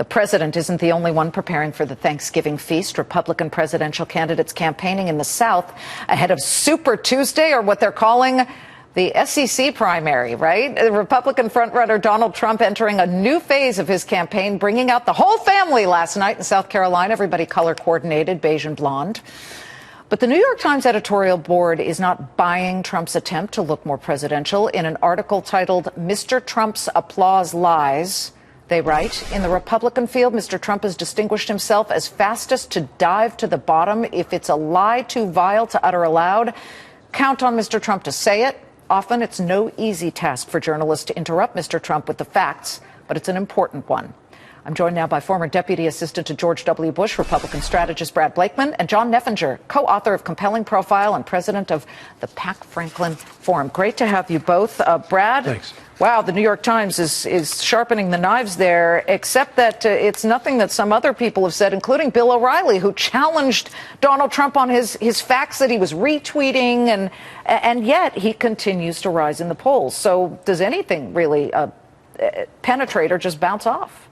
The president isn't the only one preparing for the Thanksgiving feast. Republican presidential candidates campaigning in the South ahead of Super Tuesday, or what they're calling the SEC primary, right? The Republican frontrunner Donald Trump entering a new phase of his campaign, bringing out the whole family last night in South Carolina, everybody color coordinated, beige and blonde. But the New York Times editorial board is not buying Trump's attempt to look more presidential. In an article titled "Mr. Trump's Applause Lies," they write, in the Republican field, Mr. Trump has distinguished himself as fastest to dive to the bottom. If it's a lie too vile to utter aloud, count on Mr. Trump to say it. Often it's no easy task for journalists to interrupt Mr. Trump with the facts, but it's an important one. I'm joined now by former Deputy Assistant to George W. Bush, Republican strategist Brad Blakeman, and John Neffinger, co-author of Compelling Profile and president of the Pac Franklin Forum. Great to have you both. Brad? Thanks. Wow, the New York Times is sharpening the knives there, except that it's nothing that some other people have said, including Bill O'Reilly, who challenged Donald Trump on his facts that he was retweeting, and yet he continues to rise in the polls. So does anything really penetrate or just bounce off?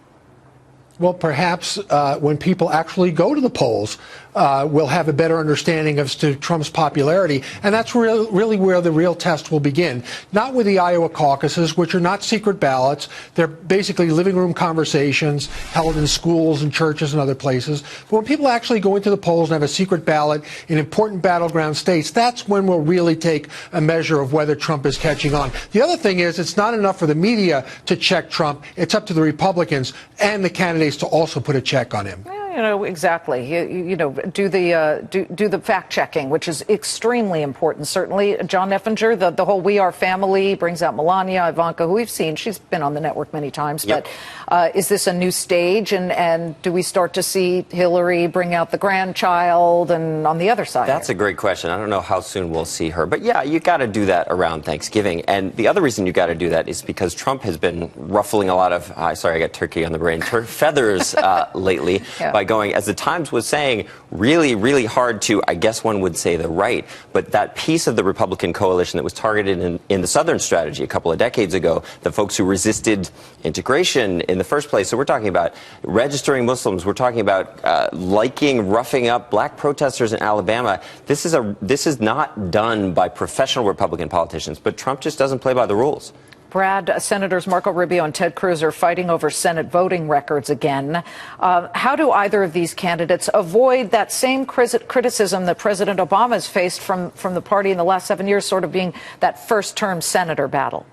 Well, perhaps when people actually go to the polls, we'll have a better understanding as to Trump's popularity. And that's really where the real test will begin. Not with the Iowa caucuses, which are not secret ballots. They're basically living room conversations held in schools and churches and other places. But when people actually go into the polls and have a secret ballot in important battleground states, that's when we'll really take a measure of whether Trump is catching on. The other thing is, it's not enough for the media to check Trump. It's up to the Republicans and the candidates to also put a check on him. You know, exactly. You know, do the fact checking, which is extremely important. Certainly, John Neffinger, the whole "We Are Family" brings out Melania, Ivanka, who we've seen. She's been on the network many times. Yep. But is this a new stage? And do we start to see Hillary bring out the grandchild? And on the other side, that's a great question. I don't know how soon we'll see her, but yeah, you got to do that around Thanksgiving. And the other reason you got to do that is because Trump has been ruffling a lot of sorry, I got turkey on the brain feathers lately. Yeah. By going, as the Times was saying, really, really hard to, I guess one would say, the right. But that piece of the Republican coalition that was targeted in the Southern strategy a couple of decades ago, the folks who resisted integration in the first place. So we're talking about registering Muslims. We're talking about roughing up black protesters in Alabama. This is not done by professional Republican politicians. But Trump just doesn't play by the rules. Brad, Senators Marco Rubio and Ted Cruz are fighting over Senate voting records again. How do either of these candidates avoid that same criticism that President Obama has faced from the party in the last 7 years, sort of being that first-term senator battle?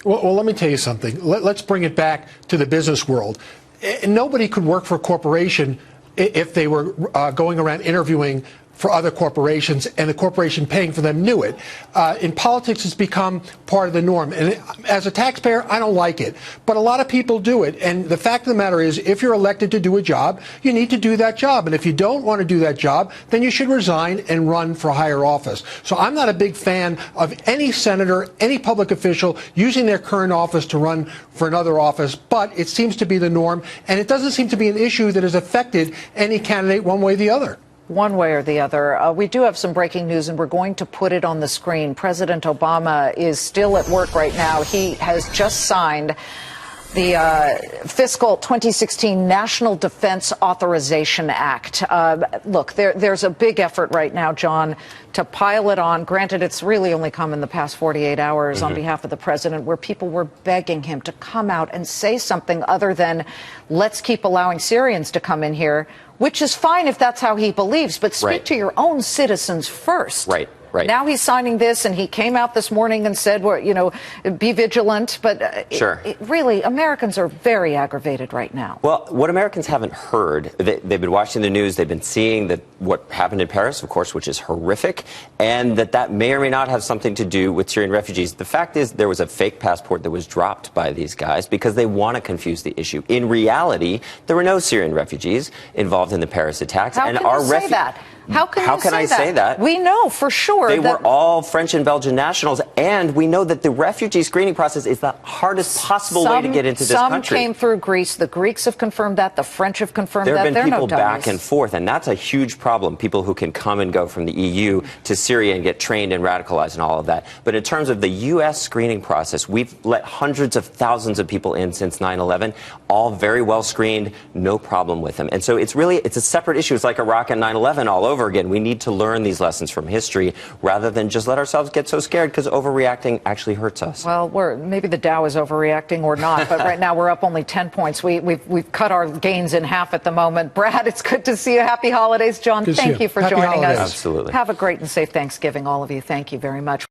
Well, let me tell you something. Let's bring it back to the business world. Nobody could work for a corporation if they were going around interviewing for other corporations, and the corporation paying for them knew it. In politics, it's become part of the norm. And as a taxpayer, I don't like it. But a lot of people do it. And the fact of the matter is, if you're elected to do a job, you need to do that job. And if you don't want to do that job, then you should resign and run for higher office. So I'm not a big fan of any senator, any public official using their current office to run for another office. But it seems to be the norm. And it doesn't seem to be an issue that has affected any candidate one way or the other. One way or the other. We do have some breaking news, and we're going to put it on the screen. President Obama is still at work right now. He has just signed the fiscal 2016 National Defense Authorization Act. Look, there's a big effort right now, John, to pile it on. Granted, it's really only come in the past 48 hours on behalf of the president, where people were begging him to come out and say something other than, let's keep allowing Syrians to come in here, which is fine if that's how he believes, but speak to your own citizens first. Right. Now he's signing this, and he came out this morning and said, well, you know, be vigilant. But sure. Really, Americans are very aggravated right now. Well, what Americans haven't heard, they've been watching the news, they've been seeing that what happened in Paris, of course, which is horrific, and that may or may not have something to do with Syrian refugees. The fact is, there was a fake passport that was dropped by these guys because they want to confuse the issue. In reality, there were no Syrian refugees involved in the Paris attacks. How can you say that? How can I say that? We know for sure they were all French and Belgian nationals, and we know that the refugee screening process is the hardest possible way to get into this country. Some came through Greece. The Greeks have confirmed that. The French have confirmed that. There have been people no back and forth, and that's a huge problem. People who can come and go from the EU to Syria and get trained and radicalized and all of that. But in terms of the U.S. screening process, we've let hundreds of thousands of people in since 9/11, all very well screened, no problem with them. And so it's a separate issue. It's like Iraq and 9/11 all over again. We need to learn these lessons from history rather than just let ourselves get so scared, because overreacting actually hurts us. Well, maybe the Dow is overreacting or not, but right now we're up only 10 points. We've cut our gains in half at the moment. Brad, it's good to see you. Happy holidays. John, thank you for joining us. Absolutely. Have a great and safe Thanksgiving, all of you. Thank you very much.